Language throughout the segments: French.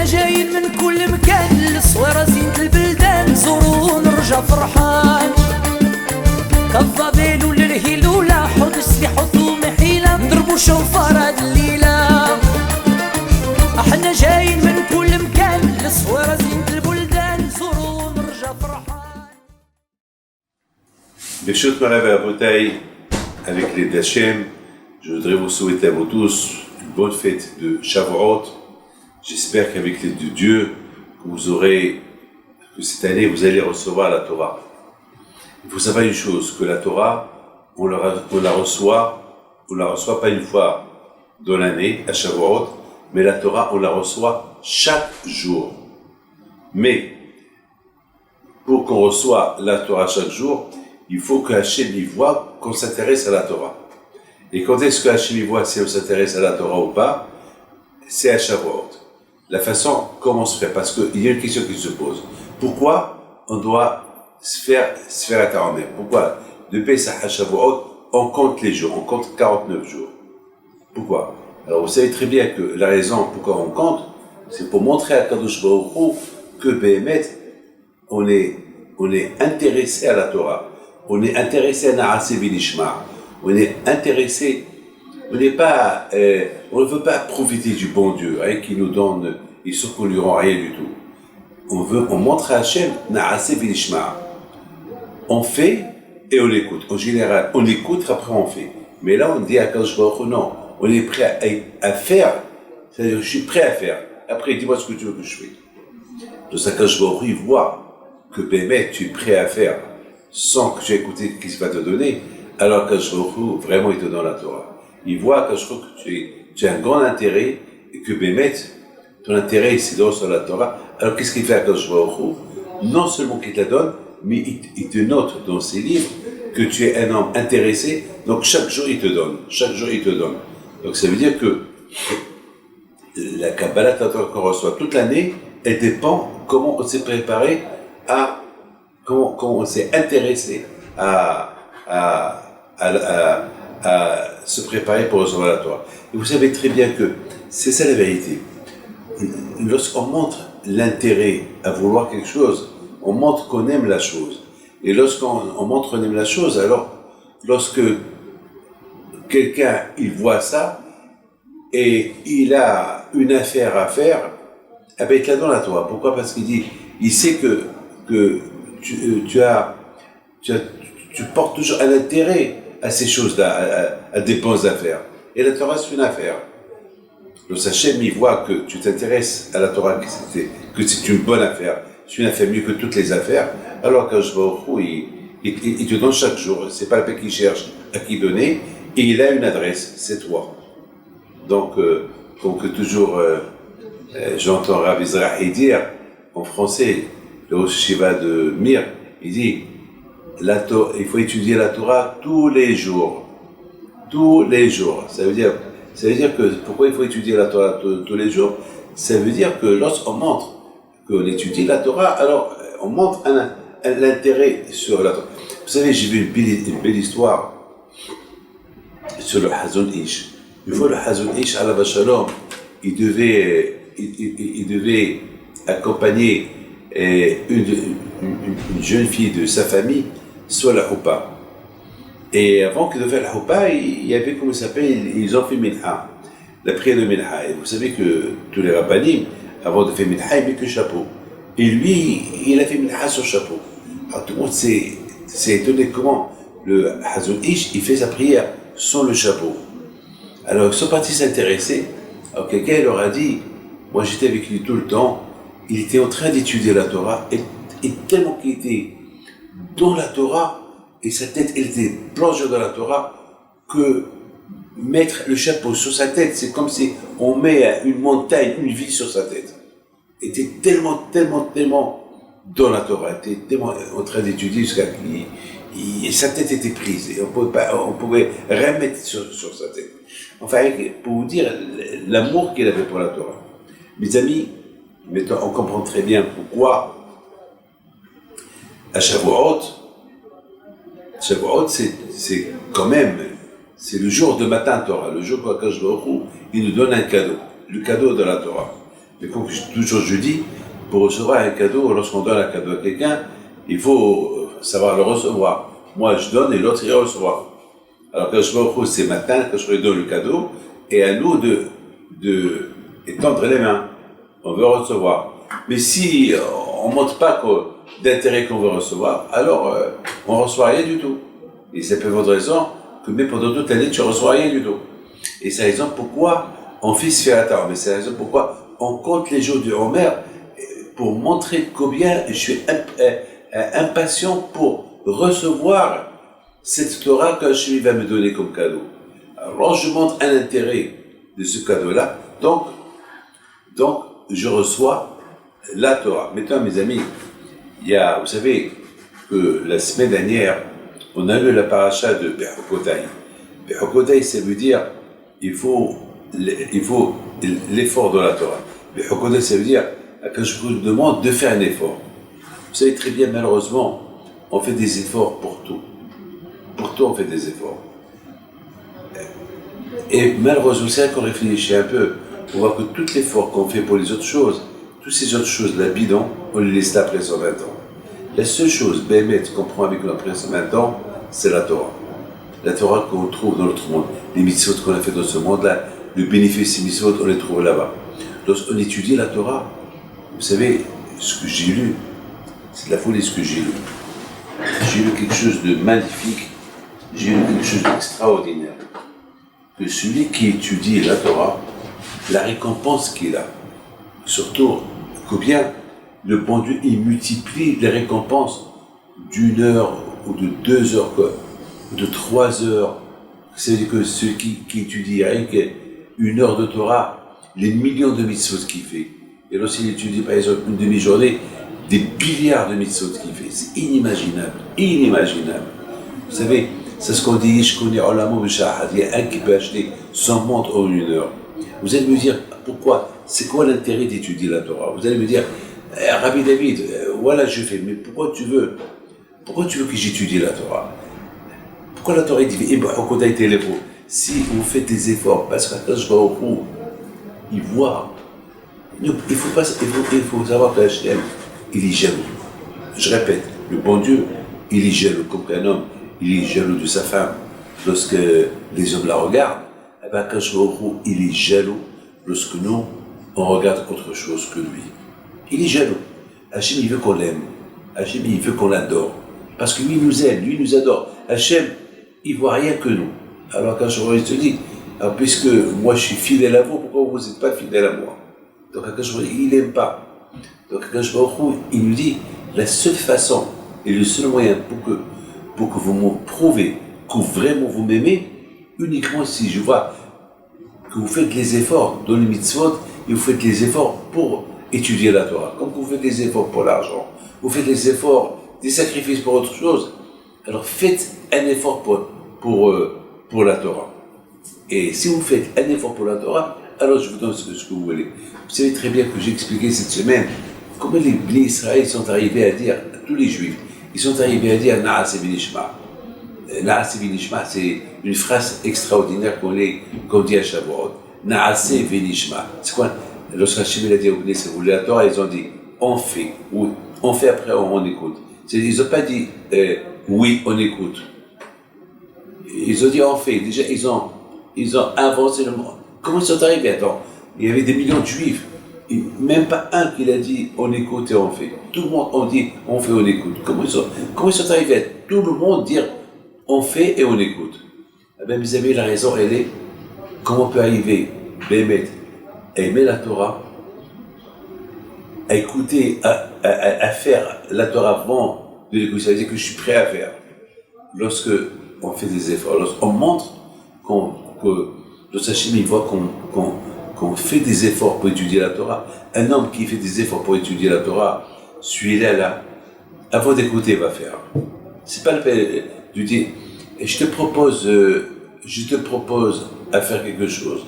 احنا جايين من كل مكان للصويرة زينة البلدان نزورو ونرجع فرحان كالظبيل وللهيل ولا حوض السلاح وثوم حيلة نضربو شوفار هاد الليلة احنا جايين من كل مكان للصويرة زينة البلدان نزورو ونرجع فرحان. Beshut Marav Rabotai, avec les d'Hachem, je voudrais vous souhaiter à vous tous une bonne fête de Shavuot. J'espère qu'avec l'aide de Dieu, que cette année vous allez recevoir la Torah. Il faut savoir une chose, que la Torah, on la reçoit pas une fois dans l'année, à Shavuot, mais la Torah, on la reçoit chaque jour. Mais, pour qu'on reçoive la Torah chaque jour, il faut que Hachem y voit qu'on s'intéresse à la Torah. Et quand est-ce que Hachem y voit si on s'intéresse à la Torah ou pas? C'est à Shavuot. La façon, comment on se fait? Parce qu'il y a une question qui se pose. Pourquoi on doit se faire attendre? Pourquoi? De Pessah à Shavuot, on compte les jours, on compte 49 jours. Pourquoi? Alors vous savez très bien que la raison pourquoi on compte, c'est pour montrer à Kadosh Baruch Hu que Béhémet, on est intéressé à la Torah. On est intéressé à Naaseh V'Nishma. On est intéressé, on ne veut pas profiter du bon Dieu, hein, qui nous donne, et sauf qu'on lui rend rien du tout. On montre à Hachem, Naaseh V'Nishma. On fait et on écoute. En général, on écoute, après on fait. Mais là, on dit à Kadosh Baruch Hu, non, on est prêt à faire, c'est-à-dire je suis prêt à faire. Après, dis-moi ce que tu veux que je fais. Donc, Kadosh Baruch Hu, il voit que Béhémet, tu es prêt à faire, sans que tu aies écouté ce qu'il va te donner, alors que vraiment il te donne la Torah. Il voit que tu as un grand intérêt et que Béhémet, ton intérêt c'est de sur la Torah. Alors qu'est-ce qu'il fait à Kadosh Baruch Hu? Non seulement qu'il te la donne, mais il te note dans ses livres que tu es un homme intéressé, donc chaque jour il te donne. Donc ça veut dire que la Kabbalah qu'on reçoit toute l'année, elle dépend comment on s'est préparé comment on s'est intéressé à se préparer pour recevoir la Torah. Et vous savez très bien que c'est ça la vérité. Lorsqu'on montre l'intérêt à vouloir quelque chose, on montre qu'on aime la chose. Et lorsqu'on montre qu'on aime la chose, alors lorsque quelqu'un il voit ça et il a une affaire à faire, eh bien il te la donne à toi. Pourquoi? Parce qu'il dit, il sait que tu portes toujours un intérêt à ces choses-là, à des bonnes affaires. Et la Torah, c'est une affaire. Le Hachem, il voit que tu t'intéresses à la Torah, que c'est une bonne affaire, c'est une affaire mieux que toutes les affaires, alors que il te donne chaque jour. C'est pas le père qui cherche à qui donner, et il a une adresse, c'est toi. Donc toujours, j'entends Rav Izrahi dire, en français, le Rosh Shiva de Mir, il dit, il faut étudier la Torah tous les jours. Tous les jours. Ça veut dire que, pourquoi il faut étudier la Torah tous les jours? Ça veut dire que lorsqu'on montre qu'on étudie la Torah, alors on montre l'intérêt sur la Torah. Vous savez, j'ai vu une belle histoire sur le Hazon Ish. Une fois le Hazon Ish, alav shalom, il devait accompagner une jeune fille de sa famille soit la Houpa. Et avant qu'il devait la Houpa, il y avait, comment ça s'appelle, ils ont fait Minha, la prière de Minha. Et vous savez que tous les rabbanim, avant de faire Minha, ils mettent le chapeau. Et lui, il a fait Minha sur le chapeau. Alors tout le monde s'est étonné comment le Hazon Ish, il fait sa prière sans le chapeau. Alors ils sont partis s'intéresser. Alors quelqu'un leur a dit, moi j'étais avec lui tout le temps, il était en train d'étudier la Torah, et tellement qu'il était dans la Torah, et sa tête, elle était plongée dans la Torah, que mettre le chapeau sur sa tête, c'est comme si on met une montagne, une ville sur sa tête. Il était tellement dans la Torah, il était tellement en train d'étudier jusqu'à sa tête était prise, et on pouvait rien mettre sur sa tête. Enfin, pour vous dire l'amour qu'il avait pour la Torah. Mes amis, maintenant on comprend très bien pourquoi à Shavuot, c'est quand même, c'est le jour de Matan Torah, le jour où Akash Baruch Hu, il nous donne un cadeau, le cadeau de la Torah. Mais comme toujours je dis, pour recevoir un cadeau, lorsqu'on donne un cadeau à quelqu'un, il faut savoir le recevoir. Moi, je donne et l'autre, il reçoit. Alors, quand je me retrouve, c'est matin, quand je lui donne le cadeau, et à nous de étendre les mains. On veut recevoir. Mais si on ne montre pas d'intérêt qu'on veut recevoir, alors on ne reçoit rien du tout. Et c'est pour votre raison que même pendant toute l'année, tu ne reçois rien du tout. Et c'est la raison pourquoi on fait ce faire. Mais c'est la raison pourquoi on compte les jours du Homer pour montrer combien je suis impatient pour recevoir cette Torah que Hachem va me donner comme cadeau. Alors je montre un intérêt de ce cadeau-là, donc je reçois la Torah. Maintenant, mes amis, vous savez que la semaine dernière, on a lu la paracha de Bechokotai. Bechokotai, ça veut dire il faut l'effort de la Torah. Bechokotai, ça veut dire que je vous demande de faire un effort. Vous savez très bien, malheureusement, on fait des efforts pour tout. Pour tout, on fait des efforts. Et malheureusement, c'est qu'on réfléchit un peu, on voit que tout l'effort qu'on fait pour les autres choses, toutes ces autres choses, la bidon, on les laisse là après 120 ans. La seule chose, Bémet, qu'on prend avec nous après 120 ans, c'est la Torah. La Torah qu'on trouve dans notre monde. Les mitzvot qu'on a fait dans ce monde-là, le bénéfice des mitzvot, on les trouve là-bas. Lorsqu'on étudie la Torah, vous savez, ce que j'ai lu, c'est de la folie ce que j'ai lu. J'ai lu quelque chose de magnifique, j'ai lu quelque chose d'extraordinaire. Que celui qui étudie la Torah, la récompense qu'il a, surtout combien le bon Dieu il multiplie les récompenses d'1 heure ou de 2 heures, ou de 3 heures. C'est-à-dire que celui qui étudie rien qu'1 heure de Torah, les millions de mitzvot qu'il fait. Et lorsqu'il étudie par exemple une demi-journée, des milliards de mitzvot qu'il fait. C'est inimaginable, inimaginable. Vous savez, c'est ce qu'on dit, je connais Olamo Bishahad, il y a un qui peut acheter 100 montres en 1 heure. Vous allez me dire, pourquoi? C'est quoi l'intérêt d'étudier la Torah? Vous allez me dire, Rabbi David, voilà je fais, mais pourquoi tu veux que j'étudie la Torah? Pourquoi la Torah dit, si vous faites des efforts, parce qu'Akadosh Baruch Hu, il voit, il faut savoir qu'Hachem, il est jaloux. Je répète, le bon Dieu, il est jaloux, comme qu'un homme, il est jaloux de sa femme. Lorsque les hommes la regardent, eh bien, Akadosh Baruch Hu, il est jaloux lorsque nous, on regarde autre chose que lui. Il est jaloux. Hachem, il veut qu'on l'aime. Hachem, il veut qu'on l'adore. Parce que lui, il nous aime, lui, il nous adore. Hachem, il ne voit rien que nous. Alors, quand je te dis, alors, puisque moi, je suis fidèle à vous, pourquoi vous n'êtes pas fidèle à moi? Donc, il n'aime pas. Donc, il nous dit, la seule façon et le seul moyen pour que vous me prouvez que vraiment vous m'aimez, uniquement si je vois que vous faites les efforts dans les mitzvot et vous faites les efforts pour étudier la Torah. Comme vous faites des efforts pour l'argent, vous faites des efforts, des sacrifices pour autre chose, alors faites un effort pour la Torah. Et si vous faites un effort pour la Torah, alors je vous donne ce que vous voulez. Vous savez très bien que j'ai expliqué cette semaine comment les Bnei Israël sont arrivés à dire, à tous les Juifs, ils sont arrivés à dire Na'aseh v'nishma. Na'aseh v'nishma, c'est une phrase extraordinaire qu'on dit à Shavuot. Na'aseh v'nishma. C'est quoi? Lorsque Hachem a dit aux Bnei Israël, la Torah, ils ont dit on fait, oui, on fait après on écoute. Ils n'ont pas dit oui, on écoute. Ils ont dit on fait. Déjà, ils ont inventé le mot. Comment ils sont arrivés? Attends, il y avait des millions de Juifs. Même pas un qui a dit on écoute et on fait. Tout le monde a dit on fait, on écoute. Comment ils sont arrivés à tout le monde dire on fait et on écoute? Eh bien, mes amis, la raison, elle est comment on peut arriver, Bémet, à aimer la Torah, à écouter, à faire la Torah avant de l'écouter. Ça veut dire que je suis prêt à faire. Lorsque on fait des efforts, lorsqu'on montre que Hachem il voit qu'on fait des efforts pour étudier la Torah. Un homme qui fait des efforts pour étudier la Torah, celui-là, avant d'écouter, va faire. C'est pas le fait de dire, je te propose à faire quelque chose.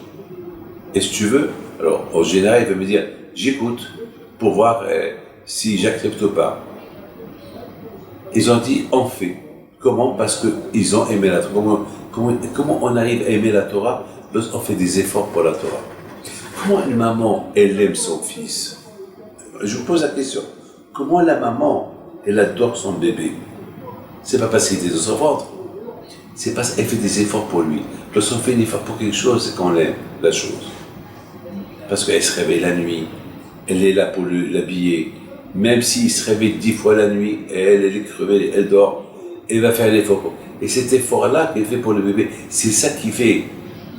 Est-ce que tu veux? Alors, en général, il va me dire, j'écoute pour voir si j'accepte ou pas. Ils ont dit, on fait. Comment? Parce qu'ils ont aimé la Torah. Comment on arrive à aimer la Torah lorsqu'on fait des efforts pour la Torah? comment une maman, elle aime son fils? Je vous pose la question. Comment la maman, elle adore son bébé? C'est pas parce qu'il était dans son ventre. C'est parce qu'elle fait des efforts pour lui. Lorsqu'on fait un effort pour quelque chose, c'est qu'on aime la chose. Parce qu'elle se réveille la nuit, elle est là pour l'habiller. Même s'il se réveille 10 fois la nuit, elle est crevée, elle dort, elle va faire l'effort. Et cet effort-là qu'elle fait pour le bébé, c'est ça qui fait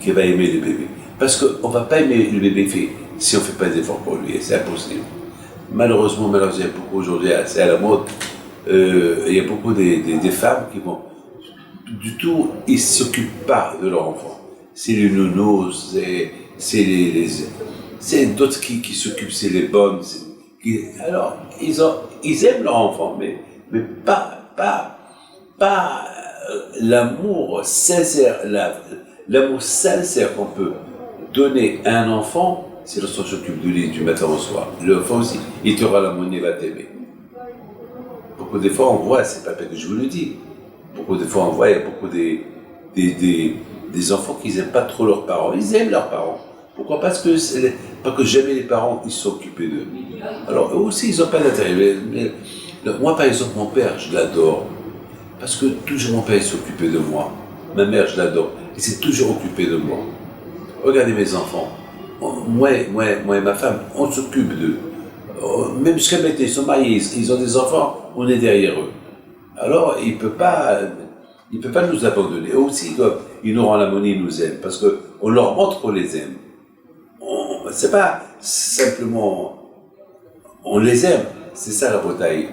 qu'elle va aimer le bébé. Parce qu'on ne va pas aimer le bébé fait si on ne fait pas d'effort pour lui, c'est impossible. Malheureusement, il y a beaucoup aujourd'hui, c'est à la mode, il y a beaucoup des femmes qui vont, du tout, ils ne s'occupent pas de leur enfant. C'est les nounous, c'est d'autres qui s'occupent, c'est les bonnes. Alors, ils aiment leur enfant, mais pas l'amour sincère, l'amour sincère qu'on peut donner à un enfant, c'est lorsqu'on s'occupe de lui du matin au soir. L'enfant aussi, il te aura la monnaie, il va t'aimer. Beaucoup de fois, on voit, c'est pas que je vous le dis, beaucoup de fois, on voit, il y a beaucoup des enfants qui n'aiment pas trop leurs parents. Ils aiment leurs parents. Pourquoi? Parce que jamais les parents, ils sont occupés d'eux. Alors, eux aussi, ils n'ont pas d'intérêt. Moi, par exemple, mon père, je l'adore. Parce que toujours mon père s'est occupé de moi. Ma mère, je l'adore. Il s'est toujours occupé de moi. Regardez mes enfants. Moi et ma femme, on s'occupe d'eux. Même jusqu'à maintenant, ils sont mariés, ils ont des enfants, on est derrière eux. Alors, il ne peut pas nous abandonner. Eux aussi, ils nous rendent la monnaie, ils nous aiment. Parce qu'on leur montre qu'on les aime. C'est pas simplement on les aime. C'est ça la bataille.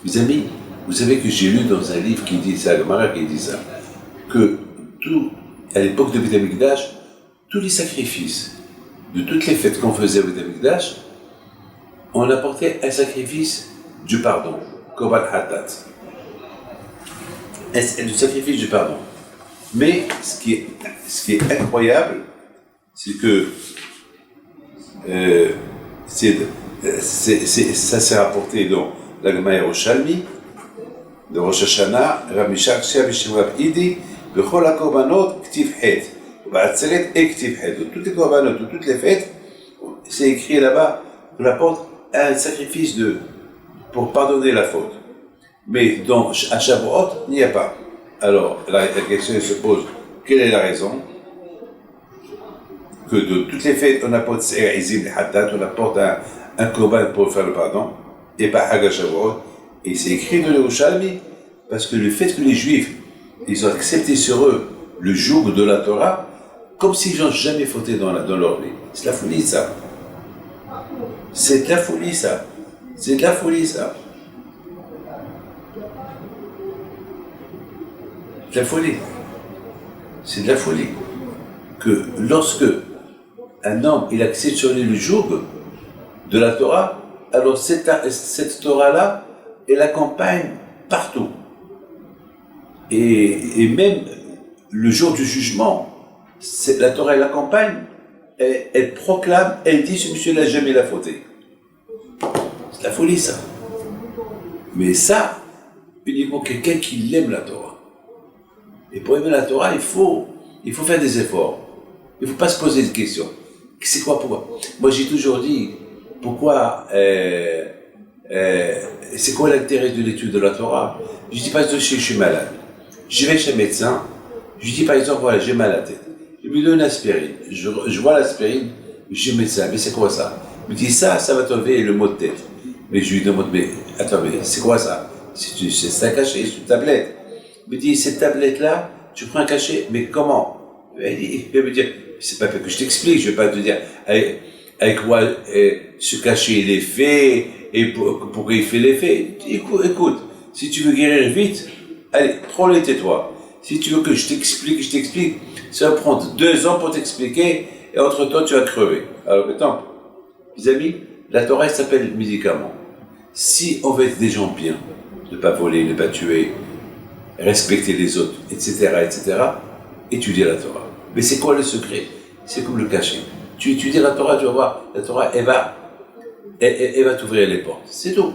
Mes amis, vous savez que j'ai lu dans un livre qui dit ça, le Gemara qui dit ça, que à l'époque de Beth Amikdash, tous les sacrifices de toutes les fêtes qu'on faisait au Beth Amikdash, on apportait un sacrifice du pardon, Korban Hatat. Du sacrifice du pardon. Mais ce qui est incroyable, c'est que ça s'est rapporté dans la Gemara Yerushalmi, de Rosh Hashanah, Rabbi Shachshia B'Shem Rab Idi, B'chol HaKorbanot Ktiv Het, B'Atzeret et Ktiv Het. De toutes les korbanot, de toutes les fêtes, c'est écrit là-bas qu'on apporte un sacrifice pour pardonner la faute. Mais à Shavuot, il n'y a pas. Alors, la question se pose, quelle est la raison? Que de toutes les fêtes, on apporte Se'ezim, Hatat, on apporte un korban pour faire le pardon, et pas Hag Shavuot. Et c'est écrit dans le Yerushalmi, parce que le fait que les Juifs, ils ont accepté sur eux le joug de la Torah, comme s'ils n'ont jamais fauté dans leur vie. C'est la folie, ça. C'est de la folie, ça. C'est de la folie, ça. C'est de la folie. C'est de la folie. Que lorsque un homme, il accepte sur lui le joug de la Torah, alors cette Torah-là, elle accompagne partout. Et même le jour du jugement, la Torah, elle accompagne, elle proclame, elle dit, ce monsieur n'a jamais la fauté. C'est la folie, ça. Mais ça, uniquement quelqu'un qui aime la Torah. Et pour aimer la Torah, il faut faire des efforts. Il ne faut pas se poser de questions. C'est quoi, pourquoi? Moi, j'ai toujours dit, pourquoi, c'est quoi l'intérêt de l'étude de la Torah? Je dis, par exemple, je suis malade. Je vais chez le médecin, je dis, par exemple, voilà, j'ai mal à la tête. Il me donne une aspirine. Je vois l'aspirine, je dis, médecin, mais c'est quoi ça? Il me dit, ça va t'enlever le mot de tête. Mais je lui demande, mais attends, mais c'est quoi ça? C'est un cachet, c'est une tablette. Il me dit, cette tablette-là, tu prends un cachet, mais comment? Il va me dire, c'est pas que je t'explique, je vais pas te dire avec quoi ce cachet il est fait et pourquoi il fait l'effet. Écoute, si tu veux guérir vite, allez, prends-le, tais-toi. Si tu veux que je t'explique, ça va prendre 2 ans pour t'expliquer et entre-temps tu vas crever. Alors attends, mes amis, la Torah elle s'appelle médicament. Si on veut être des gens bien, ne pas voler, ne pas tuer, respecter les autres, etc., étudier la Torah. Mais c'est quoi le secret? C'est comme le cachet. Tu étudies la Torah, tu vas voir, la Torah, elle va t'ouvrir les portes. C'est tout.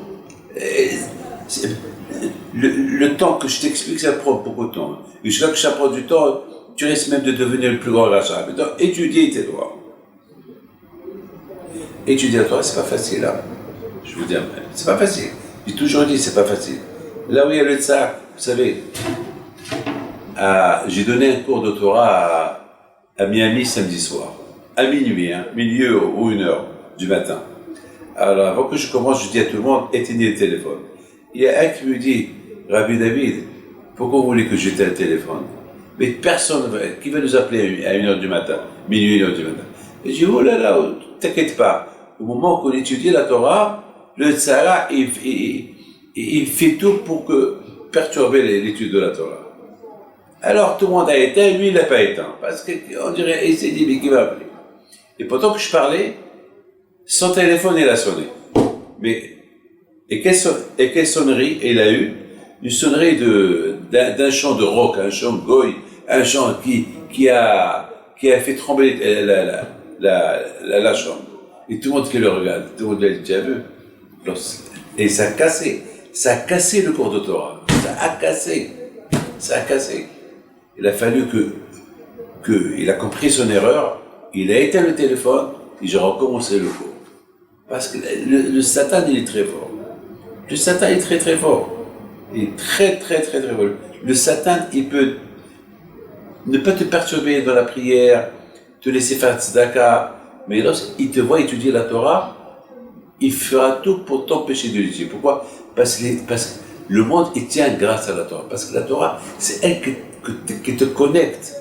Le temps que je t'explique, ça prend beaucoup de temps. Et jusqu'à que ça prend du temps, tu risques même de devenir le plus grand rachat. Maintenant, étudier tes droits. étudier la Torah, c'est pas facile. Hein. Je vous dis, c'est pas facile. J'ai toujours dit, c'est pas facile. Là où il y a le tsar, vous savez, j'ai donné un cours de Torah à Miami samedi soir, à minuit, hein, milieu ou 1h du matin. Alors, avant que je commence, je dis à tout le monde, éteignez le téléphone. Il y a un qui me dit, Rabbi David, pourquoi vous voulez que j'éteigne le téléphone? Mais personne, qui va nous appeler à 1h du matin, minuit, 1h du matin? Et je dis, oh là là, t'inquiète pas. Au moment qu'on étudie la Torah, le Tzara, il fait tout pour perturber l'étude de la Torah. Alors tout le monde a éteint, lui il n'a pas éteint. Parce qu'on dirait, il s'est dit, mais qui va appeler? Et pendant que je parlais, son téléphone il a sonné. Mais, et quelle sonnerie il a eu? Une sonnerie d'un chant de rock, un chant goy, un chant qui a fait trembler la chambre. Et tout le monde qui le regarde, tout le monde l'a déjà vu. Et ça a cassé le cours de Torah. Ça a cassé. Il a fallu il a compris son erreur, il a éteint le téléphone, et j'ai recommencé le cours. Parce que le Satan, il est très fort. Le Satan est très très fort. Il est très très très très fort. Le Satan, il peut ne pas te perturber dans la prière, te laisser faire tzedaka, mais lorsqu'il te voit étudier la Torah, il fera tout pour t'empêcher de l'étudier. Pourquoi? Parce que le monde, il tient grâce à la Torah. Parce que la Torah, c'est elle qui te connecte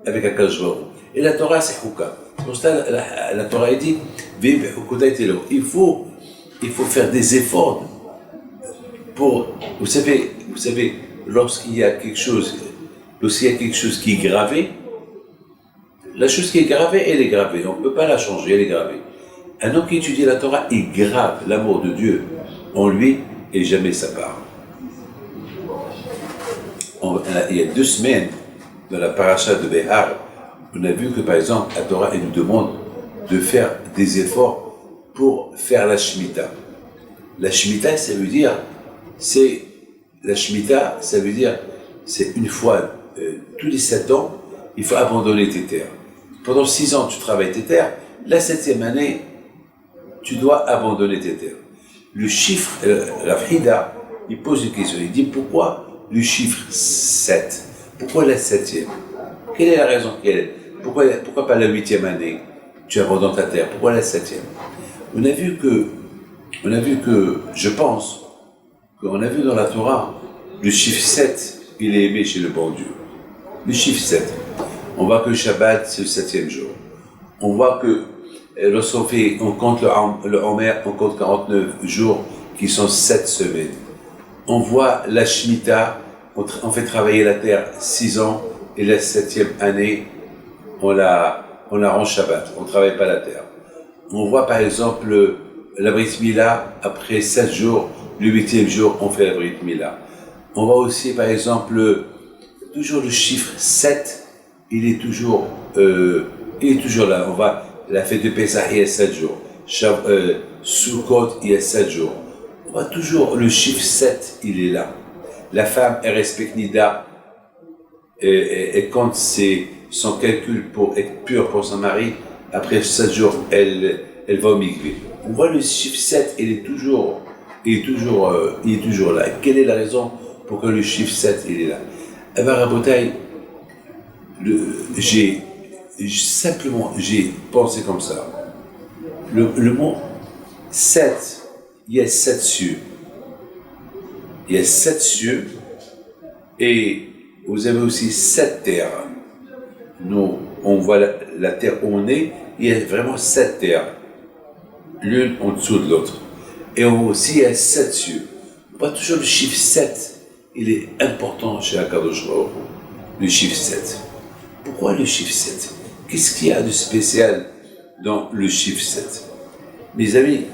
avec Akadosh Baruch Hu. Et la Torah, c'est Chouka. C'est pour ça que la Torah est dit, il faut faire des efforts pour, vous savez, lorsqu'il y a quelque chose qui est gravé, la chose qui est gravée, elle est gravée. On ne peut pas la changer, elle est gravée. Un homme qui étudie la Torah, il grave l'amour de Dieu en lui et jamais ça part. Il y a 2 semaines, dans la paracha de Behar, on a vu que par exemple, la Torah, elle nous demande de faire des efforts pour faire la Shemitah. La Shemitah, ça veut dire, c'est une fois, tous les 7 ans, il faut abandonner tes terres. Pendant 6 ans, tu travailles tes terres. La 7e année, tu dois abandonner tes terres. Le chiffre, la Frida, il pose une question. Il dit, pourquoi le chiffre 7? Pourquoi la 7e? Quelle est la raison? Pourquoi pas la 8e année? Tu abandonnes ta terre. Pourquoi la 7e? On a vu que, je pense, qu'on a vu dans la Torah, le chiffre 7, il est aimé chez le bon Dieu. Le chiffre 7. On voit que le Shabbat, c'est le 7e jour. On voit que lorsqu'on compte le Homer, on compte 49 jours qui sont 7 semaines. On voit la Shemitah, on fait travailler la terre 6 ans et la 7e année, on la rend Shabbat, on ne travaille pas la terre. On voit par exemple la Brit Mila, après 7 jours, le 8e jour, on fait la Brit Mila. On voit aussi par exemple toujours le chiffre 7, il est toujours là. On va la fête de Pessah, il y a 7 jours. Sukkot, il y a 7 jours. On voit toujours le chiffre 7, il est là. La femme, elle respecte Nida, et compte son calcul pour être pure pour son mari. Après 7 jours, elle va au mikvé. On voit le chiffre 7, il est toujours là. Quelle est la raison pour que le chiffre 7, il est là? Eh bien, Rabotai, j'ai pensé comme ça. Le mot 7, il y a 7 cieux. Il y a 7 cieux et vous avez aussi 7 terres. Nous, on voit la terre où on est, il y a vraiment 7 terres, l'une en dessous de l'autre. Et aussi, il y a 7 cieux. On voit toujours le chiffre 7. Il est important chez Akadosh Baruch Hu, le chiffre 7. Pourquoi le chiffre 7? Qu'est-ce qu'il y a de spécial dans le chiffre 7? Mes amis,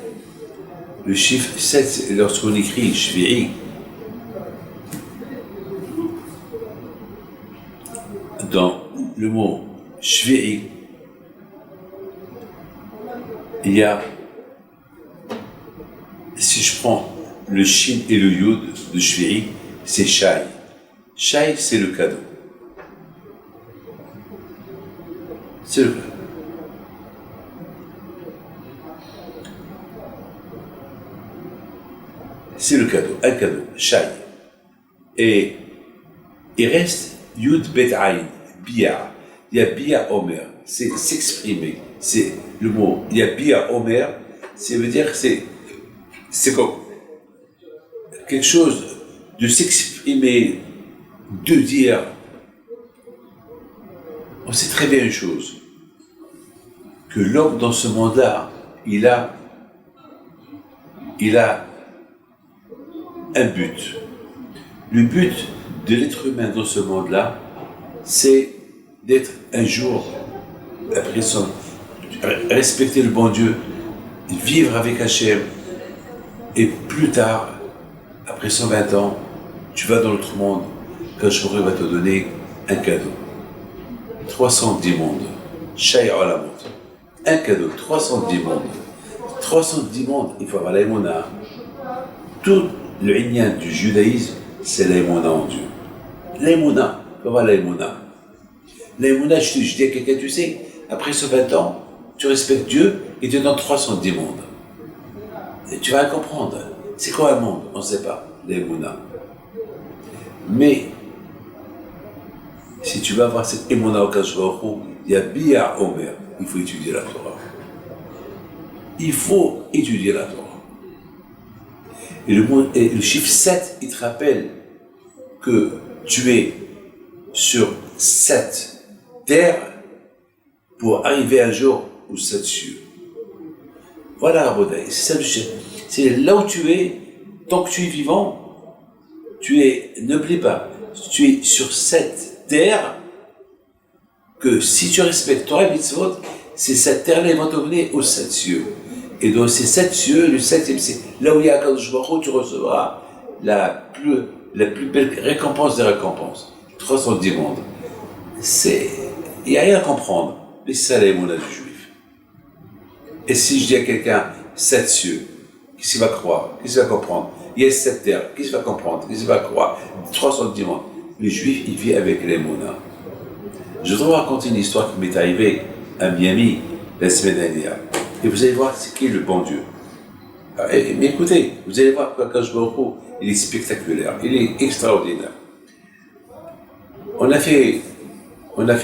le chiffre 7, lorsqu'on écrit Shvi'i, dans le mot Shvi'i, il y a, si je prends le Shin et le Yud de Shvi'i, c'est Shai. Shai, c'est le cadeau. C'est le cadeau. c'est le cadeau, un cadeau, Shai. Et il reste Yud Bet Aïn, Bia. Il y a Bia Omer, c'est s'exprimer. C'est le mot. Il y a Bia Omer, ça veut dire que c'est comme quelque chose de s'exprimer, de dire. On sait très bien une chose, que l'homme dans ce monde-là, il a un but. Le but de l'être humain dans ce monde-là, c'est d'être un jour, après respecter le bon Dieu, vivre avec Hachem, et plus tard, après 120 ans, tu vas dans l'autre monde, quand je va te donner un cadeau. 310 mondes, Shai Olamot. Un cadeau, 310 mondes. 310 mondes, il faut avoir l'aïmona. Tout le Inyan du judaïsme, c'est l'aïmona en Dieu. L'aïmona, il faut avoir l'aïmona. L'aïmona, je dis à quelqu'un, tu sais, après ce 20 ans, tu respectes Dieu et tu es dans 310 mondes. Et tu vas comprendre. C'est quoi un monde? On ne sait pas, l'aïmona. Mais, si tu vas avoir cette émona au Kashbaru, il y a Bia Omer, il faut étudier la Torah. Il faut étudier la Torah. Et le chiffre 7, il te rappelle que tu es sur 7 terres pour arriver un jour aux 7 cieux. Voilà, Rabodaï, c'est ça le chiffre. C'est là où tu es, tant que tu es vivant, n'oublie pas, tu es sur 7 terres que si tu respectes Torah et Mitzvot, c'est cette terre-là, ils vont t'emmener aux 7 cieux. Et dans ces 7 cieux, le 7e, c'est là où il y a Akadosh Baruch Hu, tu recevras la plus belle récompense des récompenses. 310 mondes. Il n'y a rien à comprendre, mais c'est ça l'aïmouna du juif. Et si je dis à quelqu'un 7 cieux, qu'est-ce qu'il va croire? Qu'est-ce qu'il va comprendre? Il y a 7 terres, qu'est-ce qu'il va comprendre? Qu'est-ce qu'il va croire? 310 mondes. Le juif, il vit avec l'aïmouna. Je voudrais vous raconter une histoire qui m'est arrivée à Miami la semaine dernière. Et vous allez voir c'est qui est le bon Dieu. Mais écoutez, vous allez voir qu'Akadosh Baruch Hu, il est spectaculaire, il est extraordinaire. On a fait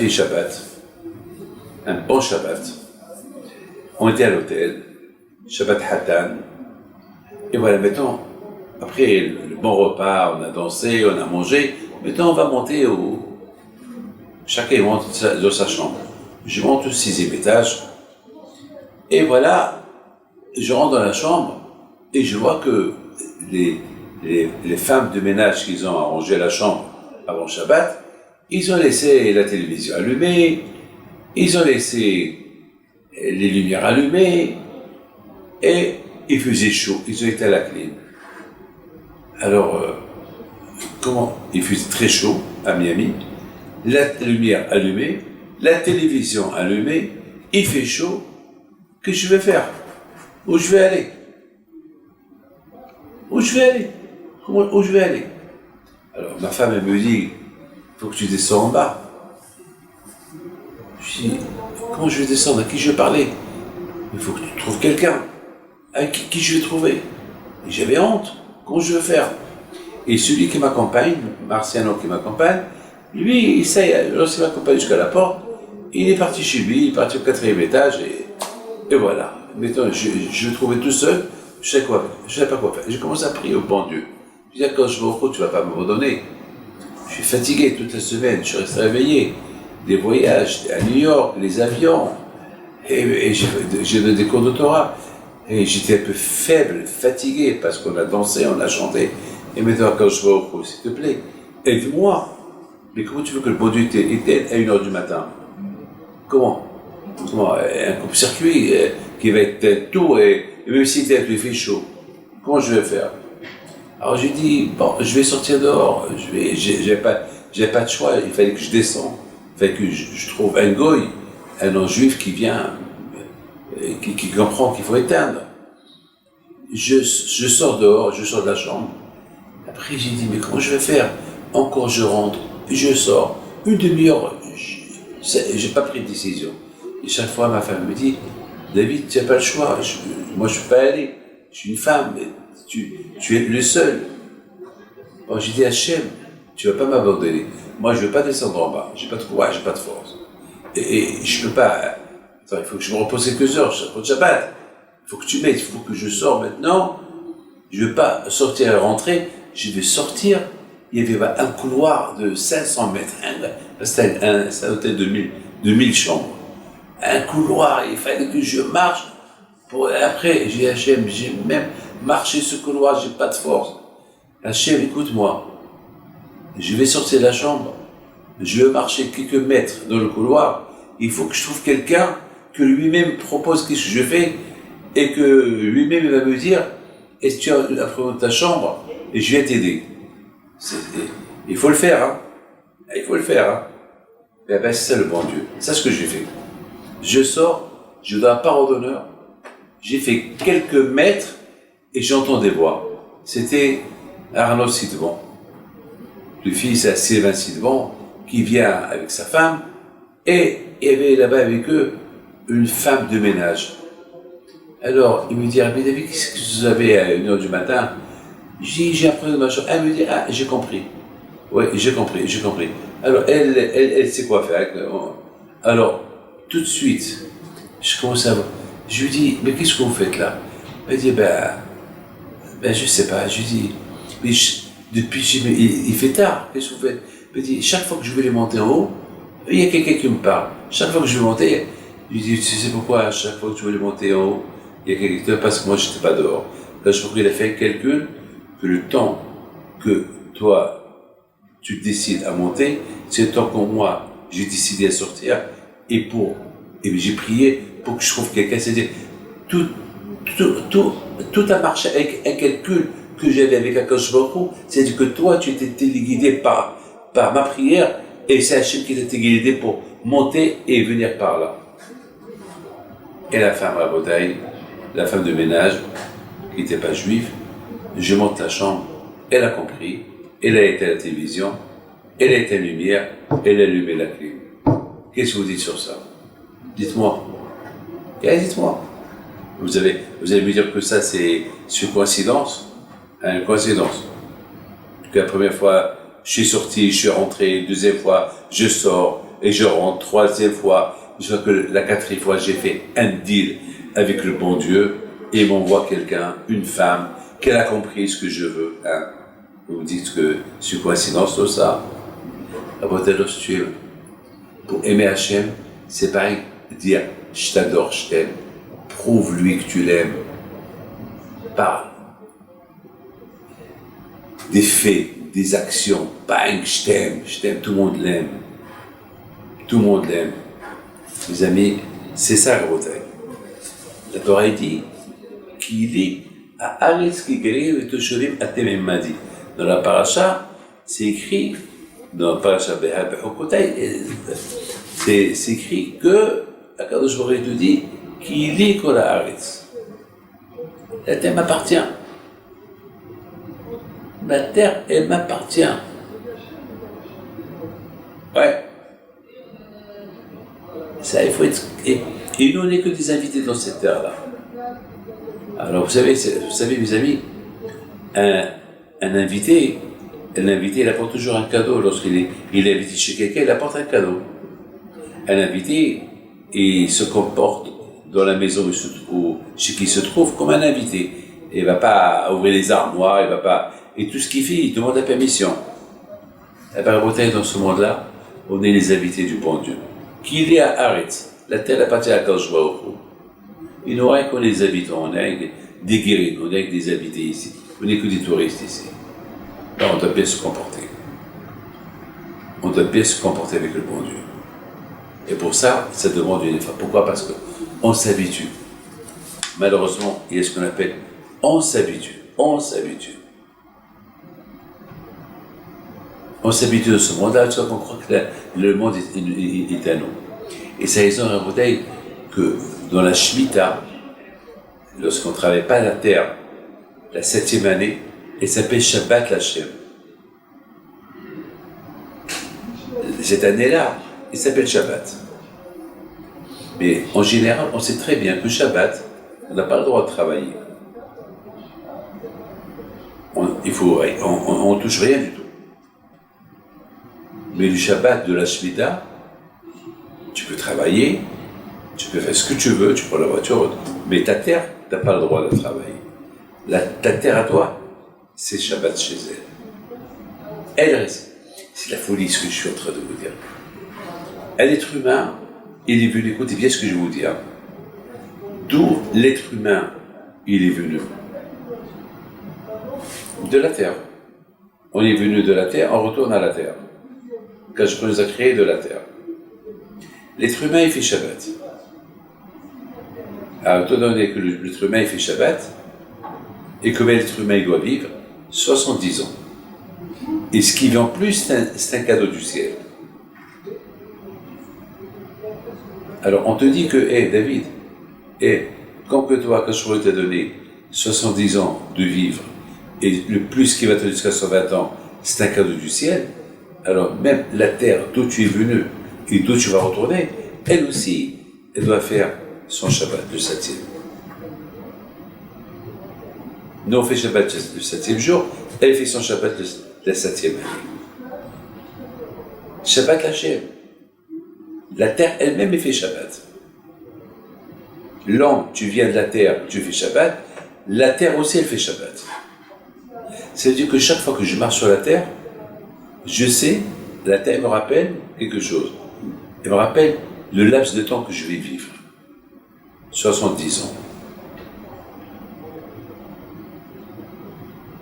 Shabbat, un bon Shabbat. On était à l'hôtel, Shabbat Hatan. Et voilà, maintenant, après le bon repas, on a dansé, on a mangé. Maintenant, on va monter chacun monte dans sa chambre. Je monte au 6e étage. Et voilà, je rentre dans la chambre et je vois que les femmes de ménage qu'ils ont arrangé la chambre avant Shabbat, ils ont laissé la télévision allumée, ils ont laissé les lumières allumées et il faisait chaud, ils ont été à la clim. Alors, il faisait très chaud à Miami, la lumière allumée, la télévision allumée, il fait chaud. Qu'est-ce que je vais faire? Où je vais aller? Où je vais aller? Où je vais aller? Alors ma femme elle me dit, il faut que tu descends en bas. Je dis, comment je vais descendre? À qui je vais parler? Il faut que tu trouves quelqu'un. Avec qui je vais trouver? Et j'avais honte. Comment je vais faire? Et celui qui m'accompagne, Marciano qui m'accompagne, lui, il sait, lorsqu'il m'accompagne jusqu'à la porte, il est parti chez lui, il est parti au 4e étage et voilà. Maintenant, je me trouvais tout seul, je ne savais pas quoi faire. J'ai commencé à prier au bon Dieu. Je dis, quand je vais au route, tu ne vas pas me redonner. Je suis fatigué toute la semaine, je suis resté réveillé. Les voyages à New York, les avions, et j'ai donné des cours de Torah. Et j'étais un peu faible, fatigué, parce qu'on a dansé, on a chanté. Et maintenant, quand je vais au route, s'il te plaît, aide-moi. Mais comment tu veux que le bon Dieu t'aide à 1h du matin? Comment? Un coupe-circuit qui va être tout, et même si il fait chaud, comment je vais faire? Alors j'ai dit, bon, je vais sortir dehors, j'ai pas de choix, il fallait que je descende, il fallait que je trouve un goy, un non-juif qui vient, qui comprend qu'il faut éteindre. Je sors dehors, je sors de la chambre. Après j'ai dit, mais comment je vais faire? Encore je rentre, je sors, une demi-heure, j'ai pas pris de décision. Et chaque fois, ma femme me dit, David, tu n'as pas le choix, moi je ne peux pas aller, je suis une femme, mais Tu es le seul. Bon, j'ai dit Hachem, tu ne vas pas m'abandonner. Moi, je ne veux pas descendre en bas. J'ai pas de courage, j'ai pas de force. Et je ne peux pas. Attends, il faut que je me repose quelques heures. Pour le Shabbat. Il faut que tu m'aides. Il faut que je sorte maintenant. Je ne veux pas sortir et rentrer. Je vais sortir. Il y avait un couloir de 500 mètres. C'était un hôtel de 1000 chambres. Un couloir. Il fallait que je marche. Après, j'ai dit Hachem, j'ai même marché ce couloir. Je n'ai pas de force. Hachem, écoute-moi. Je vais sortir de la chambre, je vais marcher quelques mètres dans le couloir, il faut que je trouve quelqu'un que lui-même propose qu'est-ce que je fais et que lui-même va me dire est-ce que tu as la preuve de ta chambre et je vais t'aider. Il faut le faire, hein. Il faut le faire, hein. Et ben c'est ça le bon Dieu. C'est ce que j'ai fait. Je sors, je donne un parole d'honneur, j'ai fait quelques mètres et j'entends des voix. C'était Arnaud Sidbon. Le fils à Sylvain Sidbon, qui vient avec sa femme, et il y avait là-bas avec eux une femme de ménage. Alors, il me dit, ah, mais David, qu'est-ce que vous avez à 1h du matin? J'ai appris de ma chambre. Elle me dit, ah, j'ai compris. Oui, j'ai compris. Alors, elle sait quoi faire. Alors, tout de suite, je commence à voir. Je lui dis, mais qu'est-ce que vous faites là? Elle dit, ben, je sais pas. Je lui dis, mais depuis, il fait tard, qu'est-ce que vous faites? Il me dit, chaque fois que je vais monter en haut, il y a quelqu'un qui me parle. Chaque fois que je vais monter, je lui dis, tu sais pourquoi, chaque fois que je vais monter en haut, il y a quelqu'un qui me parle, parce que moi, je n'étais pas dehors. Là, je crois qu'il a fait un calcul que le temps que toi, tu décides à monter, c'est le temps que moi, j'ai décidé à sortir, et j'ai prié pour que je trouve quelqu'un. C'est-à-dire, tout a marché avec un calcul que j'avais avec Akadosh Baruch Hu, c'est-à-dire que toi, tu étais guidé par ma prière, et c'est Hachem qui t'était guidé pour monter et venir par là. Et la femme à Bodaï, la femme de ménage, qui n'était pas juive, je monte la chambre, elle a compris, elle a été à la télévision, elle a été à la lumière, elle a allumé la clim. Qu'est-ce que vous dites sur ça? Dites-moi. Dites-moi. Vous allez me dire que ça, c'est une coïncidence? Une coïncidence. Que la première fois, je suis sorti, je suis rentré, deuxième fois, je sors et je rentre, troisième fois, je vois que la quatrième fois, j'ai fait un deal avec le bon Dieu et il m'envoie quelqu'un, une femme, qu'elle a compris ce que je veux. Hein. Vous me dites que c'est une coïncidence tout ça? Pour aimer Hachem, c'est pareil, dire je t'adore, je t'aime, prouve-lui que tu l'aimes, parle. Des faits, des actions, bang, je t'aime, tout le monde l'aime. Tout le monde l'aime. Mes amis, c'est ça la bataille. La Torah dit qu'il est à Aretz Kigrev et Toshavim Atem Madi. Dans la paracha, c'est écrit, dans la paracha Behar Bechokotai, c'est écrit que Akadosh Baruch Hu te dit qu'il est Kol Haaretz. La terre m'appartient. La terre, elle m'appartient. Ouais. Ça, il faut être. Et nous, on n'est que des invités dans cette terre-là. Alors, vous savez, mes amis, un invité, il apporte toujours un cadeau. Lorsqu'il est invité chez quelqu'un, il apporte un cadeau. Un invité, il se comporte dans la maison chez qui il se trouve comme un invité. Il ne va pas ouvrir les armoires, il va pas. Et tout ce qu'il fait, il demande la permission. Et bien, dans ce monde-là, on est les invités du bon Dieu. Qu'il est à Haaretz, la terre appartient à Akadosh Baruch Hu. Il nous rien qu'on les habitants, on est des guéris, on est des habités ici. On n'est que des touristes ici. Là, on doit bien se comporter. On doit bien se comporter avec le bon Dieu. Et pour ça, ça demande une effort. Pourquoi? Parce qu'on s'habitue. Malheureusement, il y a ce qu'on appelle on s'habitue. On s'habitue. On s'habitue de ce monde-là, parce qu'on croit que le monde est à nous. Et ça raison à bouteille que dans la Shemitah, lorsqu'on ne travaille pas la terre, la 7e année, elle s'appelle Shabbat Lashem. Cette année-là, il s'appelle Shabbat. Mais en général, on sait très bien que Shabbat, on n'a pas le droit de travailler. on touche rien du tout. Mais le Shabbat de la Shemitah, tu peux travailler, tu peux faire ce que tu veux, tu prends la voiture, mais ta terre, tu n'as pas le droit de travailler. Ta terre à toi, c'est Shabbat chez elle. Elle reste. C'est la folie ce que je suis en train de vous dire. Un être humain, il est venu, écoutez bien ce que je vais vous dire. D'où l'être humain, il est venu? De la terre. On est venu de la terre, on retourne à la terre. Quand je nous a créé de la terre. L'être humain, il fait Shabbat. Alors, étant donné que l'être humain, il fait Shabbat, et que l'être humain, il doit vivre 70 ans. Et ce qui vient en plus, c'est un cadeau du ciel. Alors, on te dit que, David, comme que toi, quand je t'a donné 70 ans de vivre, et le plus qui va te donner jusqu'à 120 ans, c'est un cadeau du ciel, alors même la terre d'où tu es venu et d'où tu vas retourner, elle aussi, elle doit faire son Shabbat, le 7e. Nous, on fait Shabbat le 7e jour, elle fait son Shabbat la 7e année. Shabbat l'Hachem. La terre elle-même, elle fait Shabbat. L'homme, tu viens de la terre, tu fais Shabbat, la terre aussi, elle fait Shabbat. C'est-à-dire que chaque fois que je marche sur la terre, je sais, la terre me rappelle quelque chose. Elle me rappelle le laps de temps que je vais vivre. 70 ans.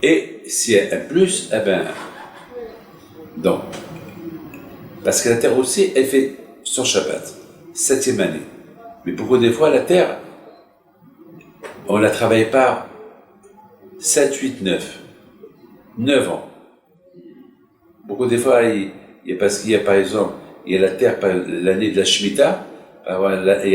Et s'il y a un plus, donc, parce que la terre aussi, elle fait son Shabbat, 7e année. Mais beaucoup des fois, la terre, on la travaille pas 7, 8, 9 ans. Beaucoup des fois, parce qu'il y a par exemple, il y a la terre, l'année de la Shemitah, il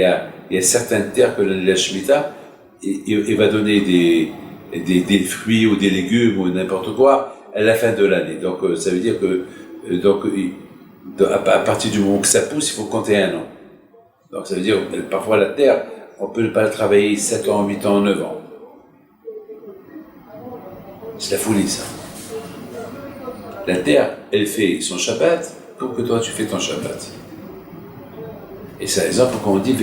y a certaines terres que l'année de la Shemitah, il va donner des fruits ou des légumes ou n'importe quoi à la fin de l'année. Donc ça veut dire que à partir du moment que ça pousse, il faut compter 1 an. Donc ça veut dire que parfois la terre, on ne peut pas la travailler 7 ans, 8 ans, 9 ans. C'est la folie ça. La terre, elle fait son Shabbat comme que toi tu fais ton Shabbat. Et c'est l'exemple qu'on dit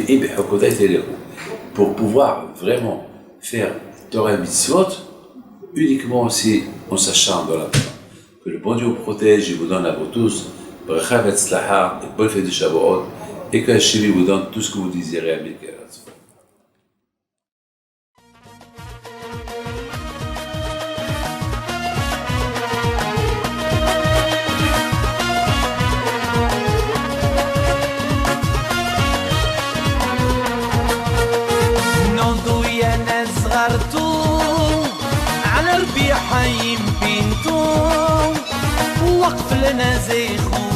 pour pouvoir vraiment faire Torah Mitzvot uniquement si on s'acharne dans la Torah. Que le bon Dieu vous protège et vous donne à vous tous bracha v'tzlaha et bonne fête de Shavuot et que Hachem vous donne tout ce que vous désirez à Mikeret. على ربيع حي بنتو وقف لنا زي خو